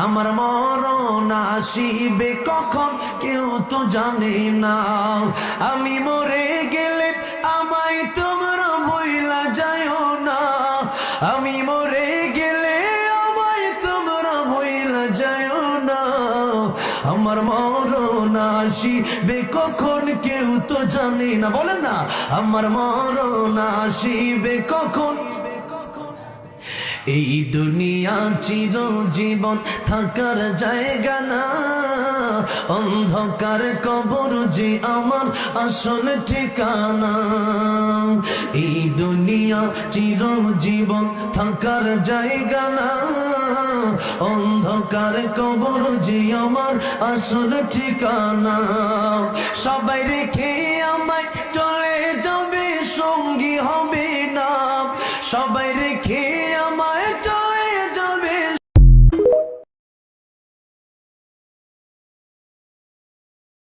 আমার মরণ আসিবে কখন কেউ তো জানে না। আমি মরে গেলে আমায় তোমরা ভুইলা যায়ও না। আমি মরে গেলে আমায় তোমরা ভুইলা যায়ও না। আমার মরণ আসিবে কখন কেউ তো জানে না। বলেন না, আমার মরণ আসিবে কখন। এই দুনিয়া চিরজীবন থাকার জায়গা না, অন্ধকার কবর যে আমার আসল ঠিকানা। এই দুনিয়া চিরজীবন থাকার জায়গা না, অন্ধকার কবর যে আমার আসল ঠিকানা। সবাই রেখে আমায় চলে যাবে, সঙ্গী হবে না। সবাই রেখে